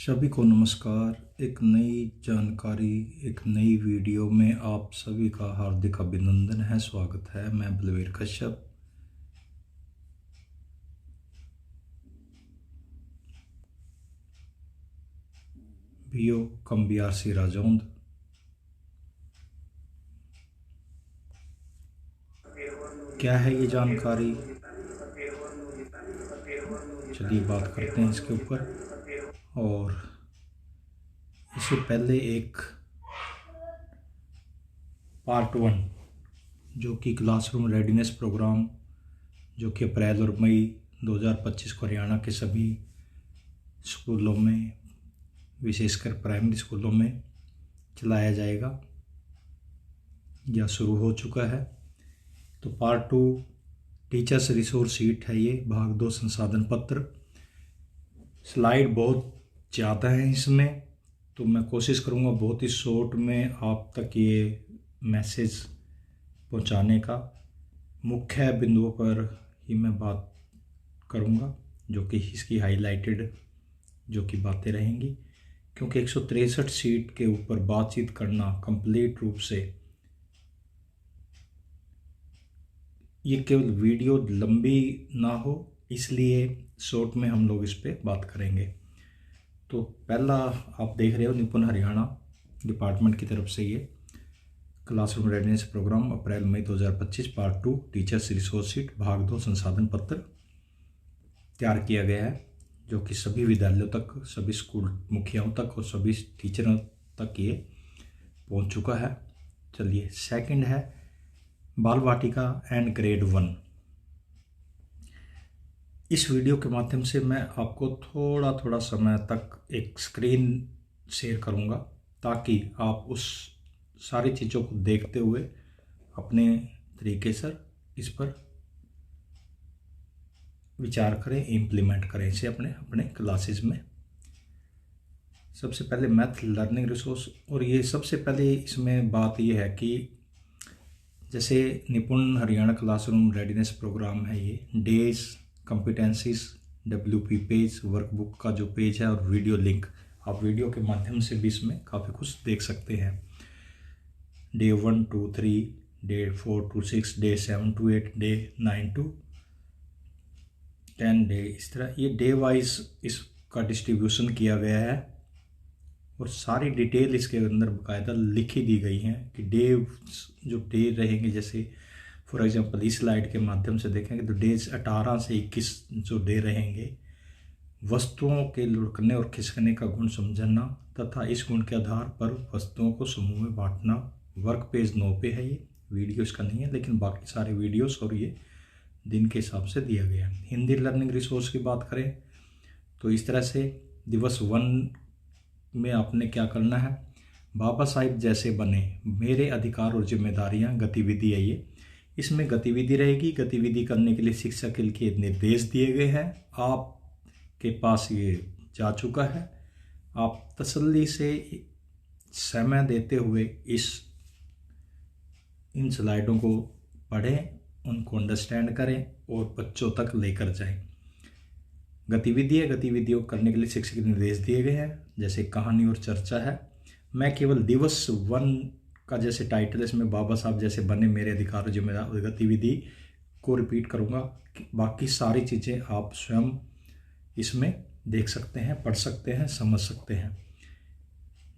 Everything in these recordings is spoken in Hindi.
सभी को नमस्कार। एक नई जानकारी, एक नई वीडियो में आप सभी का हार्दिक अभिनंदन है, स्वागत है। मैं बलवीर कश्यप। बीओ कम BRC राजौंद। क्या है ये जानकारी, चलिए बात करते हैं इसके ऊपर। और इससे पहले एक पार्ट 1 जो कि क्लासरूम रेडीनेस प्रोग्राम, जो कि अप्रैल और मई 2025 को हरियाणा के सभी स्कूलों में, विशेषकर प्राइमरी स्कूलों में चलाया जाएगा या शुरू हो चुका है। तो पार्ट 2 टीचर्स रिसोर्स शीट है, ये भाग 2 संसाधन पत्र। स्लाइड बहुत ज़्यादा है इसमें, तो मैं कोशिश करूँगा बहुत ही शॉर्ट में आप तक ये मैसेज पहुँचाने का। मुख्य बिंदुओं पर ही मैं बात करूँगा, जो कि इसकी हाईलाइटेड जो कि बातें रहेंगी, क्योंकि 163 शीट के ऊपर बातचीत करना कंप्लीट रूप से, ये केवल वीडियो लंबी ना हो, इसलिए शॉर्ट में हम लोग इस पर बात करेंगे। तो पहला आप देख रहे हो निपुण हरियाणा डिपार्टमेंट की तरफ से ये क्लासरूम रेडीनेस प्रोग्राम अप्रैल मई 2025 पार्ट 2 टीचर्स रिसोर्स शीट भाग 2 संसाधन पत्र तैयार किया गया है, जो कि सभी विद्यालयों तक, सभी स्कूल मुखियाओं तक और सभी टीचरों तक ये पहुंच चुका है। चलिए, सेकंड है बाल वाटिका एंड ग्रेड 1। इस वीडियो के माध्यम से मैं आपको थोड़ा थोड़ा समय तक एक स्क्रीन शेयर करूंगा, ताकि आप उस सारी चीज़ों को देखते हुए अपने तरीके से इस पर विचार करें, इम्प्लीमेंट करें इसे अपने अपने क्लासेस में। सबसे पहले मैथ लर्निंग रिसोर्स, और ये सबसे पहले इसमें बात ये है कि जैसे निपुण हरियाणा क्लासरूम रेडीनेस प्रोग्राम है, ये days, competencies, WP page, workbook का जो पेज है और वीडियो लिंक, आप वीडियो के माध्यम से भी इसमें काफ़ी कुछ देख सकते हैं। Day 1 to 3, day 4 to 6, day 7 to 8, day 9 to 10 day, इस तरह ये डे वाइज इसका डिस्ट्रीब्यूशन किया गया है और सारी डिटेल इसके अंदर बाकायदा लिखी दी गई हैं कि डे जो डे रहेंगे, जैसे फॉर एग्जांपल इस स्लाइड के माध्यम से देखेंगे तो डेज 18 से 21 जो डे रहेंगे, वस्तुओं के लुढ़कने और खिसकने का गुण समझना तथा इस गुण के आधार पर वस्तुओं को समूह में बांटना। वर्क पेज 9 पे है, ये वीडियो इसका नहीं है, लेकिन बाकी सारे वीडियोस और ये दिन के हिसाब से दिया गया है। हिंदी लर्निंग रिसोर्स की बात करें तो इस तरह से दिवस 1 में आपने क्या करना है, बाबा साहिब जैसे बने, मेरे अधिकार और जिम्मेदारियां गतिविधि है ये। इसमें गतिविधि रहेगी, गतिविधि करने के लिए शिक्षक के लिए निर्देश दिए गए हैं, आपके पास ये जा चुका है। आप तसल्ली से समय देते हुए इन स्लाइडों को पढ़ें, उनको अंडरस्टैंड करें और बच्चों तक लेकर जाएं। गतिविधि है, गतिविधियों करने के लिए शिक्षक के निर्देश दिए गए हैं, जैसे कहानी और चर्चा है। मैं केवल दिवस 1 का जैसे टाइटल है, इसमें बाबा साहब जैसे बने, मेरे अधिकार और जिम्मेदार गतिविधि को रिपीट करूंगा। बाकी सारी चीज़ें आप स्वयं इसमें देख सकते हैं, पढ़ सकते हैं, समझ सकते हैं।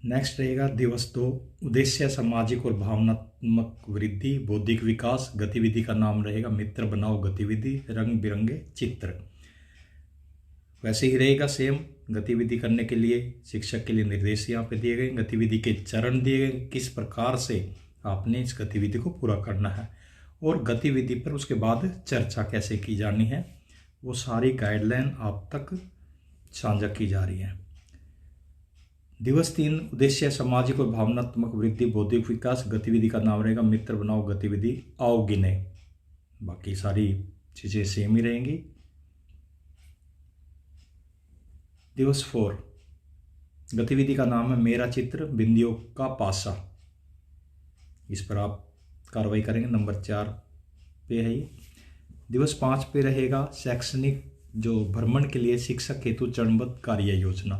नेक्स्ट रहेगा दिवस 2 उद्देश्य सामाजिक और भावनात्मक वृद्धि, बौद्धिक विकास। गतिविधि का नाम रहेगा मित्र बनाओ गतिविधि, रंग बिरंगे चित्र। वैसे ही रहेगा सेम, गतिविधि करने के लिए शिक्षक के लिए निर्देश यहाँ पे दिए गए, गतिविधि के चरण दिए गए, किस प्रकार से आपने इस गतिविधि को पूरा करना है, और गतिविधि पर उसके बाद चर्चा कैसे की जानी है, वो सारी गाइडलाइन आप तक साझा की जा रही है। दिवस 3 उद्देश्य सामाजिक और भावनात्मक वृद्धि, बौद्धिक विकास। गतिविधि का नाम रहेगा मित्र बनाओ गतिविधि, आओ गिने। बाकी सारी चीज़ें सेम ही रहेंगी। दिवस 4 गतिविधि का नाम है मेरा चित्र बिंदियों का पासा। इस पर आप कार्रवाई करेंगे, नंबर 4 पे है ये। दिवस 5 पे रहेगा शैक्षणिक जो भ्रमण के लिए शिक्षक हेतु चरणबद्ध कार्य योजना।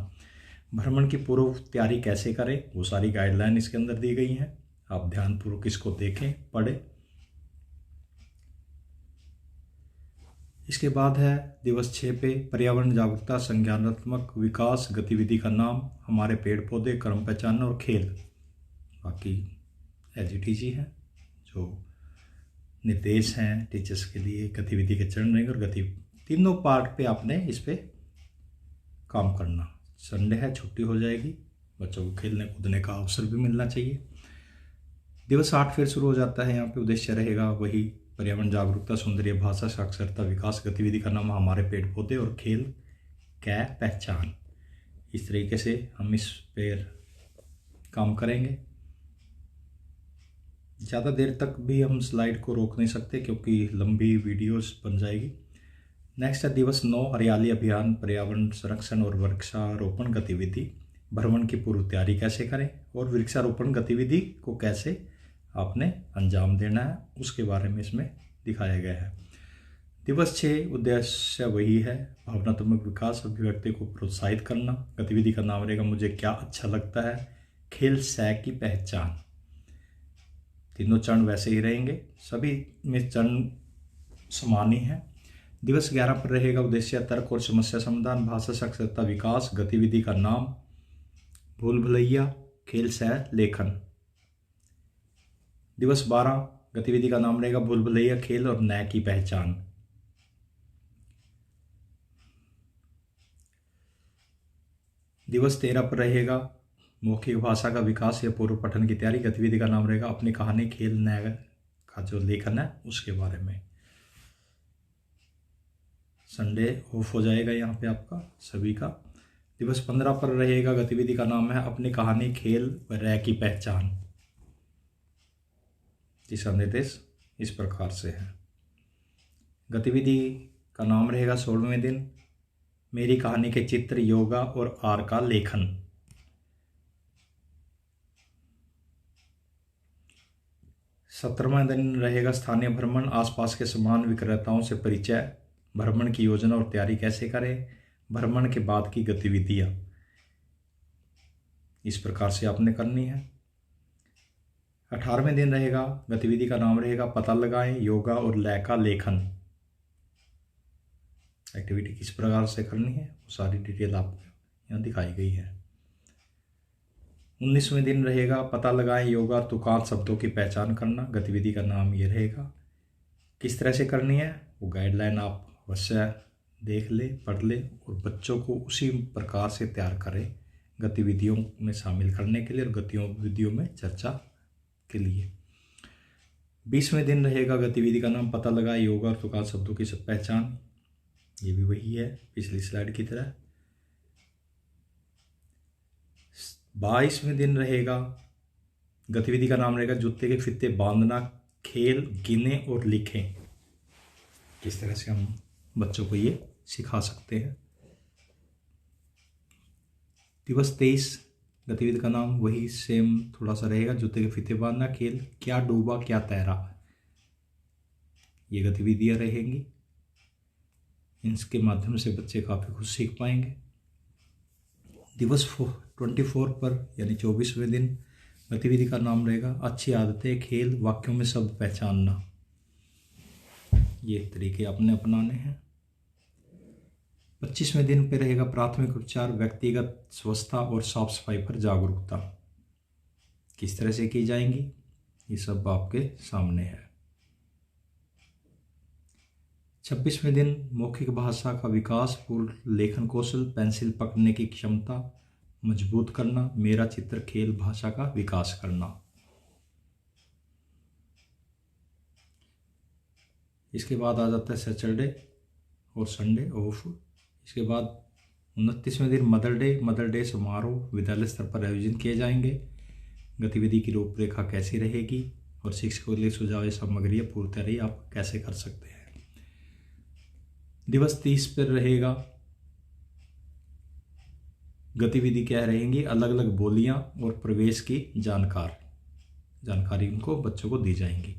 भ्रमण की पूर्व तैयारी कैसे करें, वो सारी गाइडलाइन इसके अंदर दी गई हैं। आप ध्यानपूर्वक इसको देखें, पढ़ें। इसके बाद है दिवस 6 पे पर्यावरण जागरूकता संज्ञानात्मक विकास गतिविधि का नाम हमारे पेड़ पौधे, क्रम पहचानना और खेल। बाकी एजीटीजी हैं जो निर्देश हैं टीचर्स के लिए, गतिविधि के चरण रहेंगे और गति तीनों पार्ट पे आपने इस पे काम करना। संडे है, छुट्टी हो जाएगी, बच्चों को खेलने कूदने का अवसर भी मिलना चाहिए। दिवस 8 फिर शुरू हो जाता है। यहाँ पे उद्देश्य रहेगा वही पर्यावरण जागरूकता, सौंदर्य भाषा, साक्षरता विकास गतिविधि का नाम हमारे पेड़ पौधे और खेल कै पहचान। इस तरीके से हम इस पर काम करेंगे। ज़्यादा देर तक भी हम स्लाइड को रोक नहीं सकते क्योंकि लंबी वीडियोस बन जाएगी। नेक्स्ट है दिवस 9 हरियाली अभियान, पर्यावरण संरक्षण और वृक्षारोपण गतिविधि। भ्रमण की पूर्व तैयारी कैसे करें और वृक्षारोपण गतिविधि को कैसे आपने अंजाम देना है, उसके बारे में इसमें दिखाया गया है। दिवस 6 उद्देश्य वही है, भावनात्मक विकास, अभिव्यक्ति को प्रोत्साहित करना। गतिविधि का नाम रहेगा मुझे क्या अच्छा लगता है, खेल सह की पहचान। तीनों चरण वैसे ही रहेंगे, सभी में चरण समान ही है। दिवस 11 पर रहेगा उद्देश्य तर्क और समस्या समाधान, भाषा साक्षरता विकास गतिविधि का नाम भूल भुलैया, खेल सह लेखन। दिवस 12 गतिविधि का नाम रहेगा भूल भुलैया, खेल और नए की पहचान। दिवस 13 पर रहेगा मौखिक भाषा का विकास या पूर्व पठन की तैयारी। गतिविधि का नाम रहेगा अपनी कहानी, खेल नए का जो लेखन है उसके बारे में। संडे ऑफ हो जाएगा यहाँ पे आपका सभी का। दिवस 15 पर रहेगा गतिविधि का नाम है अपनी कहानी, खेल व रय की पहचान। दिशा निर्देश इस प्रकार से है। गतिविधि का नाम रहेगा 16वें दिन मेरी कहानी के चित्र, योगा और आर का लेखन। सत्रहवां दिन रहेगा स्थानीय भ्रमण, आसपास के सामान विक्रेताओं से परिचय। भ्रमण की योजना और तैयारी कैसे करें, भ्रमण के बाद की गतिविधियां इस प्रकार से आपने करनी है। 18वें दिन रहेगा गतिविधि का नाम रहेगा पता लगाएं, योगा और लय का लेखन। एक्टिविटी किस प्रकार से करनी है वो सारी डिटेल आपको यहाँ दिखाई गई है। 19वें दिन रहेगा पता लगाएं, योगा और तुकांत शब्दों की पहचान करना। गतिविधि का नाम ये रहेगा। किस तरह से करनी है वो गाइडलाइन आप अवश्य देख ले, पढ़ ले और बच्चों को उसी प्रकार से तैयार करें गतिविधियों में शामिल करने के लिए और गतिविधियों में चर्चा के लिए। 20वें दिन रहेगा गतिविधि का नाम पता लगाएं, योगा और तुकांत शब्दों की पहचान। ये भी वही है पिछली स्लाइड की तरह। 22वें दिन रहेगा गतिविधि का नाम रहेगा जूते के फीते बांधना, खेल गिने और लिखें। किस तरह से हम बच्चों को ये सिखा सकते हैं। दिवस 23 गतिविधि का नाम वही सेम थोड़ा सा रहेगा, जूते के फीते बांधना, खेल क्या डूबा क्या तैरा। ये गतिविधियां रहेंगी, इनके माध्यम से बच्चे काफ़ी कुछ सीख पाएंगे। दिवस 24 पर यानी 24वें दिन गतिविधि का नाम रहेगा अच्छी आदतें, खेल वाक्यों में शब्द पहचानना। ये तरीके अपने अपनाने हैं। 25वें दिन पे रहेगा प्राथमिक उपचार, व्यक्तिगत स्वच्छता और साफ सफाई पर जागरूकता। किस तरह से की जाएंगी ये सब आपके सामने है। 26वें दिन मौखिक भाषा का विकास, पूर्ण लेखन कौशल, पेंसिल पकड़ने की क्षमता मजबूत करना, मेरा चित्र खेल भाषा का विकास करना। इसके बाद आ जाता है सैटरडे और संडे ऑफ। इसके बाद 29वें दिन मदर डे समारोह विद्यालय स्तर पर आयोजन किए जाएंगे। गतिविधि की रूपरेखा कैसी रहेगी और शिक्षकों के लिए सुझाव सामग्री पूर्व तैयारी आप कैसे कर सकते हैं। दिवस 30 पर रहेगा गतिविधि क्या रहेंगी, अलग अलग बोलियां और प्रवेश की जानकारी उनको बच्चों को दी जाएंगी।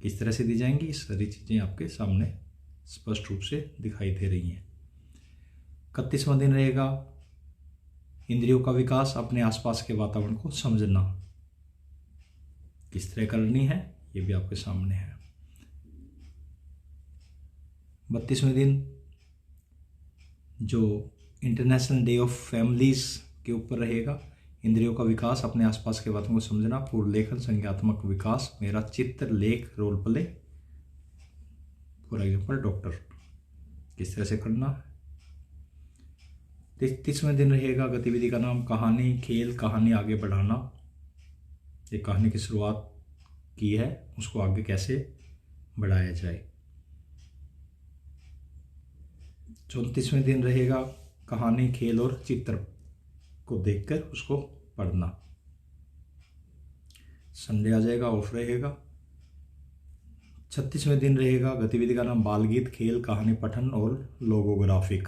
किस तरह से दी जाएंगी ये सारी चीज़ें आपके सामने स्पष्ट रूप से दिखाई दे रही हैं। 31वां दिन रहेगा इंद्रियों का विकास, अपने आसपास के वातावरण को समझना। किस तरह करनी है ये भी आपके सामने है। 32वें दिन जो इंटरनेशनल डे ऑफ फैमिलीज के ऊपर रहेगा। इंद्रियों का विकास, अपने आसपास के वातावरण को समझना, पूर्व लेखन, संज्ञात्मक विकास, मेरा चित्र लेख role play. For example doctor, किस तरह से करना है। 33वें दिन रहेगा गतिविधि का नाम कहानी खेल, कहानी आगे बढ़ाना। एक कहानी की शुरुआत की है, उसको आगे कैसे बढ़ाया जाए। 34वें दिन रहेगा कहानी खेल और चित्र को देखकर उसको पढ़ना। संडे आ जाएगा, ऑफ रहेगा। 36वें दिन रहेगा गतिविधि का नाम बाल गीत खेल, कहानी पठन और लोगोग्राफिक।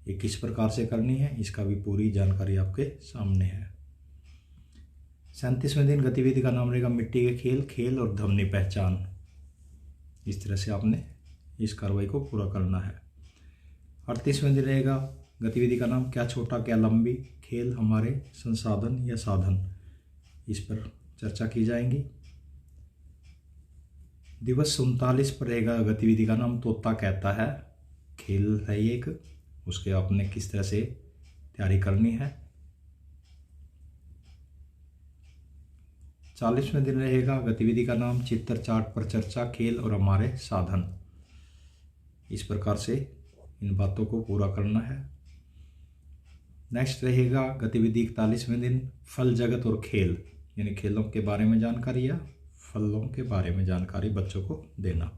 ये किस प्रकार से करनी है इसका भी पूरी जानकारी आपके सामने है। 37वें दिन गतिविधि का नाम रहेगा मिट्टी के खेल, खेल और ध्वनि पहचान। इस तरह से आपने इस कार्रवाई को पूरा करना है। 38वें दिन रहेगा गतिविधि का नाम क्या छोटा क्या लंबी, खेल हमारे संसाधन या साधन। इस पर चर्चा की जाएगी। दिवस 39 पर रहेगा गतिविधि का नाम तोता कहता है, खेल है एक, उसके आपने किस तरह से तैयारी करनी है। 40वें दिन रहेगा गतिविधि का नाम चित्र चार्ट पर चर्चा, खेल और हमारे साधन। इस प्रकार से इन बातों को पूरा करना है। नेक्स्ट रहेगा गतिविधि 41वें दिन फल जगत और खेल, यानी खेलों के बारे में जानकारी या फलों के बारे में जानकारी बच्चों को देना।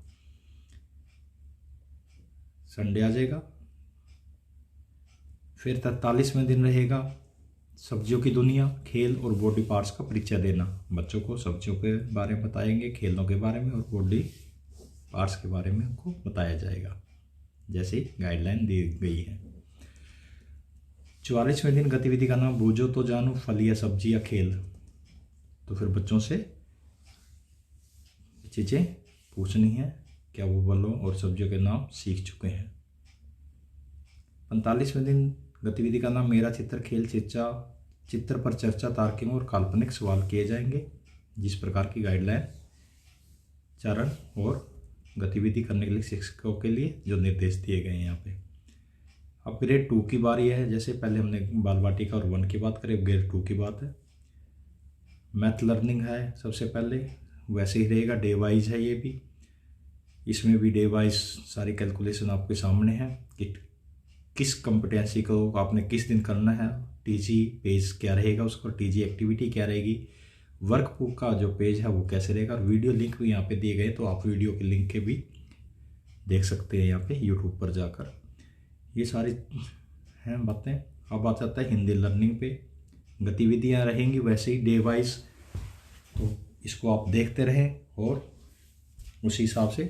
संडे आ जाएगा। फिर 43वें दिन रहेगा सब्जियों की दुनिया, खेल और बॉडी पार्ट्स का परिचय देना। बच्चों को सब्जियों के बारे में बताएंगे, खेलों के बारे में और बॉडी पार्ट्स के बारे में उनको बताया जाएगा, जैसे गाइडलाइन दी गई है। 44वें दिन गतिविधि का नाम बूझो तो जानो, फल या सब्जी या खेल। तो फिर बच्चों से चीज़ें पूछनी है, क्या वो फलों और सब्जियों के नाम सीख चुके हैं। 45वें दिन गतिविधि का नाम मेरा चित्र खेल, चित्र पर चर्चा, तार्किक और काल्पनिक सवाल किए जाएंगे। जिस प्रकार की गाइडलाइन, चरण और गतिविधि करने के लिए शिक्षकों के लिए जो निर्देश दिए गए हैं यहाँ पे। अब ग्रेड 2 की बारी है। जैसे पहले हमने बाल वाटिका और 1 की बात करी, अब ग्रेड 2 की बात है। मैथ लर्निंग है सबसे पहले, वैसे ही रहेगा, डे वाइज है ये भी। इसमें भी डे वाइज सारी कैलकुलेशन आपके सामने है कि किस कंपिटेंसी को आपने किस दिन करना है। टीजी पेज क्या रहेगा उसका, टीजी एक्टिविटी क्या रहेगी, वर्कबुक का जो पेज है वो कैसे रहेगा। और वीडियो लिंक भी यहाँ पे दिए गए, तो आप वीडियो के लिंक के भी देख सकते हैं यहाँ पे यूट्यूब पर जाकर। ये सारी हैं बातें। अब आ जाता है हिंदी लर्निंग पे। गतिविधियाँ रहेंगी वैसे ही डे वाइज, तो इसको आप देखते रहें और उसी हिसाब से,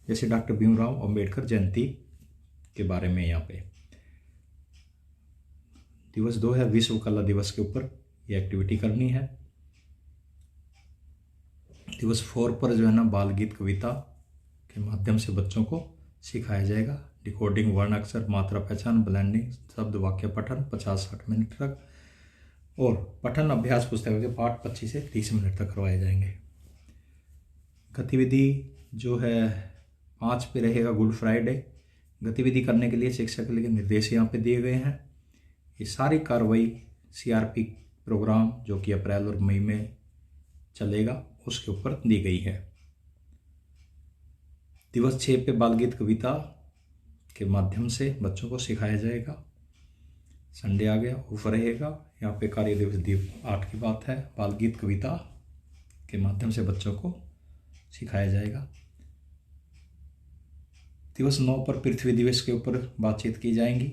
जैसे डॉक्टर भीमराव अंबेडकर जयंती के बारे में यहाँ पे। दिवस 2 है विश्व कला दिवस के ऊपर ये एक्टिविटी करनी है। दिवस 4 पर जो है ना बाल गीत कविता के माध्यम से बच्चों को सिखाया जाएगा। डिकोडिंग, वर्ण अक्षर, मात्रा पहचान, ब्लेंडिंग, शब्द वाक्य पठन 50-60 मिनट तक, और पठन अभ्यास पुस्तक के पाठ 25 से 30 मिनट तक करवाए जाएंगे। गतिविधि जो है 5 पे रहेगा गुड फ्राइडे। गतिविधि करने के लिए शिक्षक के लिए निर्देश यहाँ पे दिए गए हैं। ये सारी कार्रवाई CRP प्रोग्राम जो कि अप्रैल और मई में चलेगा उसके ऊपर दी गई है। दिवस 6 पे बाल गीत कविता के माध्यम से बच्चों को सिखाया जाएगा। संडे आ गया, ऑफ रहेगा। यहाँ पे कार्य दिवस 8 की बात है, बाल गीत कविता के माध्यम से बच्चों को सिखाया जाएगा। दिवस 9 पर पृथ्वी दिवस के ऊपर बातचीत की जाएंगी,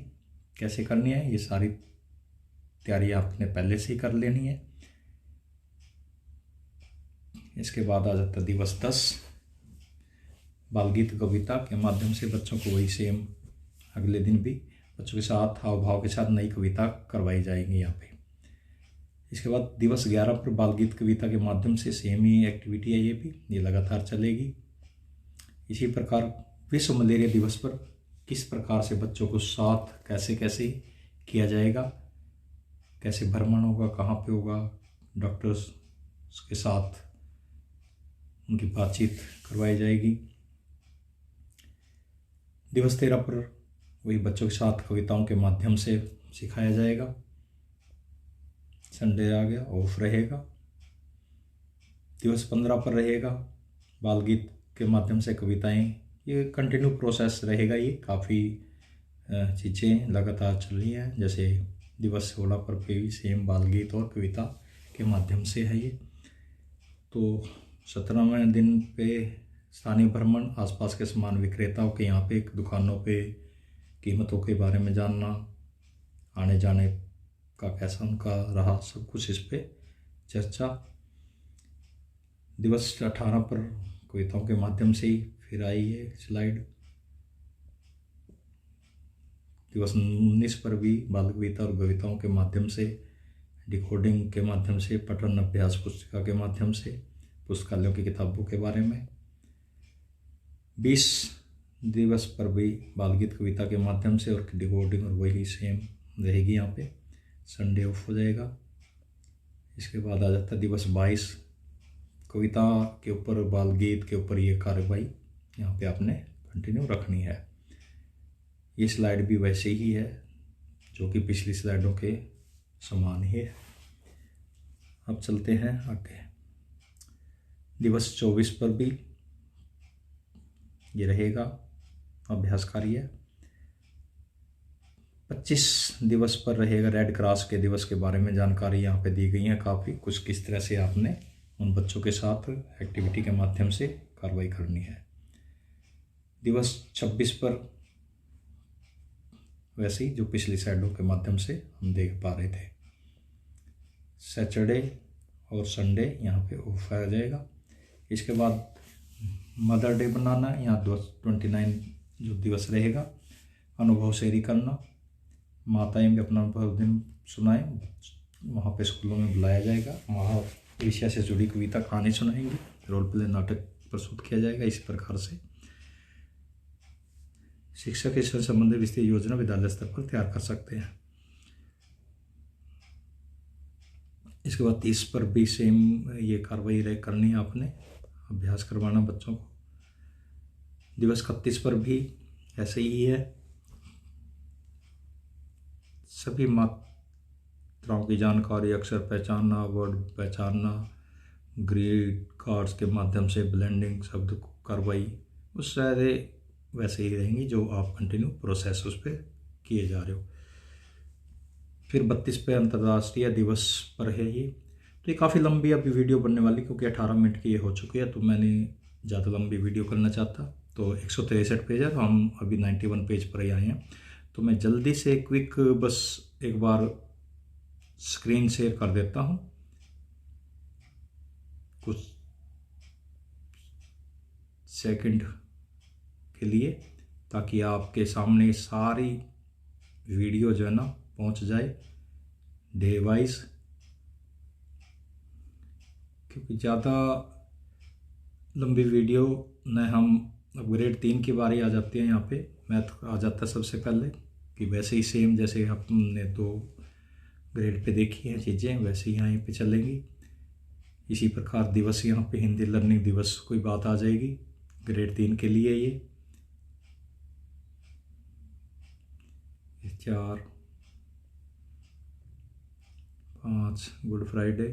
कैसे करनी है। ये सारी तैयारी आपने पहले से ही कर लेनी है। इसके बाद आ जाता दिवस 10, बाल गीत कविता के माध्यम से बच्चों को वही सेम अगले दिन भी बच्चों के साथ हाव भाव के साथ नई कविता करवाई जाएगी यहाँ पे। इसके बाद दिवस 11 पर बाल गीत कविता के माध्यम से सेम ही एक्टिविटी है, ये लगातार चलेगी। इसी प्रकार विश्व मलेरिया दिवस पर किस प्रकार से बच्चों को साथ कैसे कैसे किया जाएगा, कैसे भ्रमण होगा, कहाँ पे होगा, डॉक्टर्स के साथ उनकी बातचीत करवाई जाएगी। दिवस 13 पर वही बच्चों के साथ कविताओं के माध्यम से सिखाया जाएगा। संडे आ गया, ऑफ रहेगा। दिवस 15 पर रहेगा बाल गीत के माध्यम से कविताएं। ये कंटिन्यू प्रोसेस रहेगा, ये काफ़ी चीज़ें लगातार चल रही हैं। जैसे दिवस 16 पर भी सेम बाल गीत और कविता के माध्यम से है ये। तो 17वें दिन पे स्थानीय भ्रमण, आसपास के सामान विक्रेताओं के यहाँ पे दुकानों पे कीमतों के बारे में जानना, आने जाने का कैसा उनका रहा, सब कुछ इस पे चर्चा। दिवस 18 पर कविताओं के माध्यम से ही फिर आई है स्लाइड। दिवस 19 पर भी बाल कविता और कविताओं के माध्यम से, डिकोडिंग के माध्यम से, पठन अभ्यास पुस्तिका के माध्यम से, पुस्तकालयों की किताबों के बारे में। 20 दिवस पर भी बाल गीत कविता के माध्यम से और डिकोडिंग और वही सेम रहेगी यहाँ पे। संडे ऑफ हो जाएगा। इसके बाद आ जाता है दिवस 22, कविता के ऊपर, बाल गीत के ऊपर ये कार्रवाई यहाँ पे आपने कंटिन्यू रखनी है। ये स्लाइड भी वैसे ही है जो कि पिछली स्लाइडों के समान ही है। अब चलते हैं आगे। दिवस 24 पर भी ये रहेगा अभ्यास कार्य। 25 दिवस पर रहेगा रेड क्रॉस के दिवस के बारे में जानकारी यहाँ पे दी गई है काफ़ी कुछ, किस तरह से आपने उन बच्चों के साथ एक्टिविटी के माध्यम से कार्रवाई करनी है। दिवस 26 पर वैसे ही जो पिछली स्लाइडों के माध्यम से हम देख पा रहे थे। सैटरडे और संडे यहाँ पे ऑफ आ जाएगा। इसके बाद मदर डे बनाना, यहाँ 29 जो दिवस रहेगा, अनुभव शेयरिंग करना, माताएं भी अपना अनुभव दिन सुनाएं, वहाँ पे स्कूलों में बुलाया जाएगा, वहाँ विषय से जुड़ी कविता कहानी सुनाएंगी, रोल प्ले नाटक प्रस्तुत किया जाएगा। इसी प्रकार से शिक्षक इससे संबंधित विस्तृत योजना विद्यालय स्तर पर तैयार कर सकते हैं। इसके बाद 30 पर भी सेम ये कार्रवाई करनी है, आपने अभ्यास करवाना बच्चों को। दिवस 31 पर भी ऐसे ही है, सभी मात्राओं की जानकारी, अक्षर पहचानना, वर्ड पहचानना, ग्रीड कार्ड्स के माध्यम से ब्लेंडिंग, शब्द कार्रवाई, उस सारे वैसे ही रहेंगी जो आप कंटिन्यू प्रोसेस उस पर किए जा रहे हो। फिर 32 पे अंतर्राष्ट्रीय दिवस पर है ये। तो ये काफ़ी लंबी अभी वीडियो बनने वाली, क्योंकि 18 मिनट की ये हो चुकी है, तो मैंने ज़्यादा लंबी वीडियो करना चाहता। तो 163 पेज है, तो हम अभी 91 पेज पर ही आए हैं। तो मैं जल्दी से क्विक बस एक बार स्क्रीन शेयर कर देता हूँ कुछ सेकंड के लिए, ताकि आपके सामने सारी वीडियो जो है ना पहुँच जाए डे वाइज। क्योंकि ज़्यादा लंबी वीडियो न, हम अब ग्रेड 3 की बारी आ जाती है, यहाँ पे मैथ आ जाता है सबसे पहले, कि वैसे ही सेम जैसे हमने 2 ग्रेड पे देखी हैं चीज़ें, वैसे ही यहाँ पे चलेंगी। इसी प्रकार दिवस यहाँ पे हिंदी लर्निंग दिवस कोई बात आ जाएगी ग्रेड 3 के लिए। ये 4, 5 गुड फ्राइडे,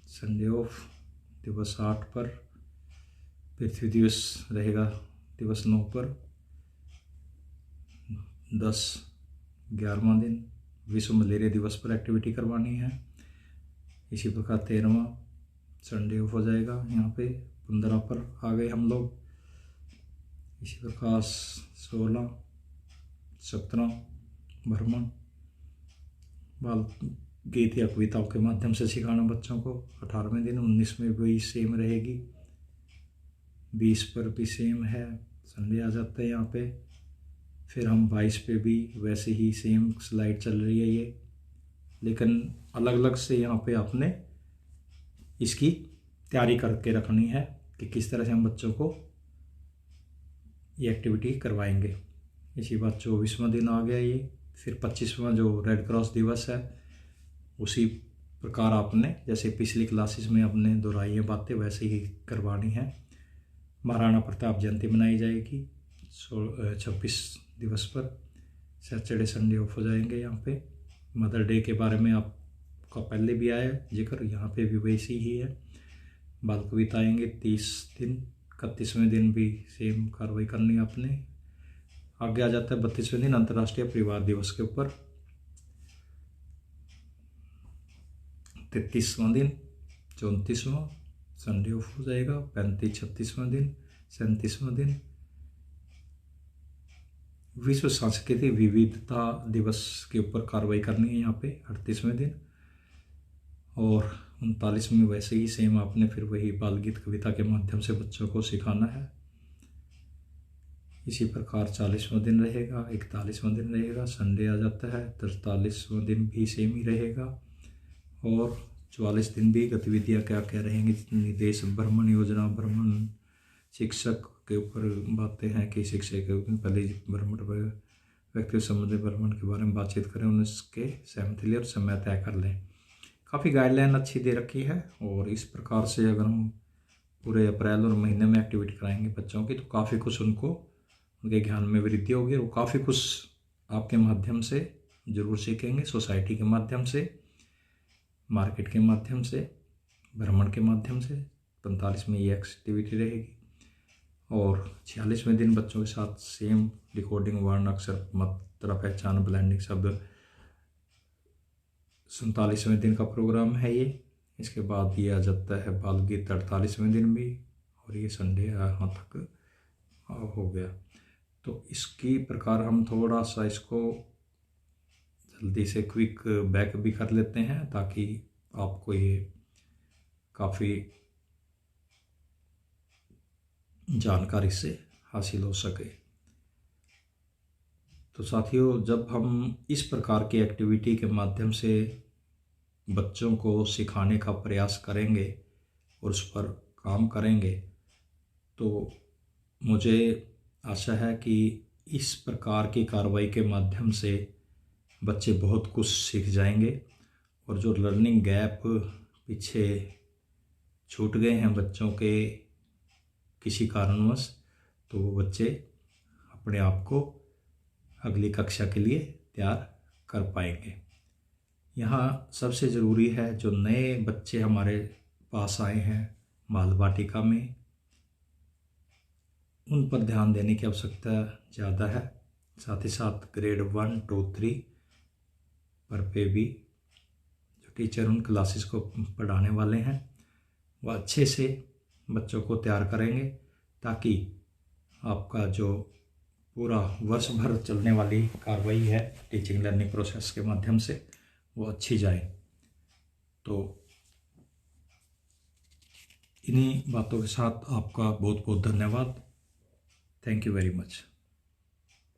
संडे ऑफ। दिवस 8 पर पृथ्वी दिवस रहेगा, दिवस 9 पर। 10 11वां दिन विश्व मलेरिया दिवस पर एक्टिविटी करवानी है। इसी प्रकार 13वां संडे ऑफ हो जाएगा। यहाँ पे 15 पर आ गए हम लोग। इसी प्रकार 16 17 भ्रमण, बाल गीत या कविताओं के माध्यम से सिखाना बच्चों को। 18वें दिन 19 में भी सेम रहेगी। 20 पर भी सेम है, संडे आ जाता है यहाँ पे। फिर हम 22 पे भी वैसे ही सेम स्लाइड चल रही है ये, लेकिन अलग अलग से यहाँ पे आपने इसकी तैयारी करके रखनी है कि किस तरह से हम बच्चों को ये एक्टिविटी करवाएंगे। इसी बात 24वां दिन आ गया ये। फिर 25वां जो रेड क्रॉस दिवस है, उसी प्रकार आपने जैसे पिछली क्लासेस में आपने दोहराई है बातें वैसे ही करवानी है। महाराणा प्रताप जयंती मनाई जाएगी 26 दिवस पर। सैटरडे संडे ऑफ हो जाएंगे। यहाँ पे मदर डे के बारे में आपका पहले भी आया जिक्र, यहाँ पे भी वैसी ही है। बाल कविता आएंगे 30 दिन। 31वें दिन भी सेम कार्रवाई करनी है आपने। आगे आ जाता है 32वें दिन अंतर्राष्ट्रीय परिवार दिवस के ऊपर। 33वां दिन, 34वां संडे ऑफ हो जाएगा। 36वां दिन, 37वां दिन विश्व सांस्कृतिक विविधता दिवस के ऊपर कार्रवाई करनी है यहाँ पे 38वें दिन। और 39वें वैसे ही सेम आपने फिर वही बाल गीत कविता के माध्यम से बच्चों को सिखाना है। इसी प्रकार 40वां दिन रहेगा, 41वां दिन रहेगा, संडे आ जाता है। 43वां दिन भी सेम ही रहेगा। और 44 दिन भी गतिविधियाँ क्या क्या रहेंगी, निर्देश भ्रमण योजना, भ्रमण शिक्षक के ऊपर बातें हैं कि शिक्षक के पहले भ्रमण व्यक्ति संबंधित भ्रमण के बारे में बातचीत करें, उनके सहमति लें और समय तय कर लें। काफ़ी गाइडलाइन अच्छी दे रखी है। और इस प्रकार से अगर हम पूरे अप्रैल और महीने में एक्टिविटी कराएंगे बच्चों की तो काफ़ी कुछ उनको उनके ज्ञान में वृद्धि होगी। और वो काफ़ी कुछ आपके माध्यम से ज़रूर सीखेंगे, सोसाइटी के माध्यम से, मार्केट के माध्यम से, भ्रमण के माध्यम से। 45 में ये एक्टिविटी रहेगी। और 46वें दिन बच्चों के साथ सेम डिकोडिंग, वर्ण, अक्षर, मात्रा पहचान, ब्लेंडिंग शब्द। 47वें दिन का प्रोग्राम है ये। इसके बाद ये आ जाता है बाल गीत 48वें दिन भी। और ये संडे यहाँ तक हो गया। तो इसकी प्रकार हम थोड़ा सा इसको जल्दी से क्विक बैक भी कर लेते हैं ताकि आपको ये काफ़ी जानकारी से हासिल हो सके। तो साथियों, जब हम इस प्रकार की एक्टिविटी के माध्यम से बच्चों को सिखाने का प्रयास करेंगे और उस पर काम करेंगे तो मुझे आशा है कि इस प्रकार की कार्रवाई के माध्यम से बच्चे बहुत कुछ सीख जाएंगे। और जो लर्निंग गैप पीछे छूट गए हैं बच्चों के किसी कारणवश, तो वो बच्चे अपने आप को अगली कक्षा के लिए तैयार कर पाएंगे। यहाँ सबसे ज़रूरी है जो नए बच्चे हमारे पास आए हैं बाल वाटिका में, उन पर ध्यान देने की आवश्यकता ज़्यादा है। साथ ही साथ ग्रेड 1, 2, 3 पर पे भी जो टीचर उन क्लासेस को पढ़ाने वाले हैं वह अच्छे से बच्चों को तैयार करेंगे ताकि आपका जो पूरा वर्ष भर चलने वाली कार्रवाई है टीचिंग लर्निंग प्रोसेस के माध्यम से वो अच्छी जाए। तो इन्हीं बातों के साथ आपका बहुत बहुत धन्यवाद। Thank you very much.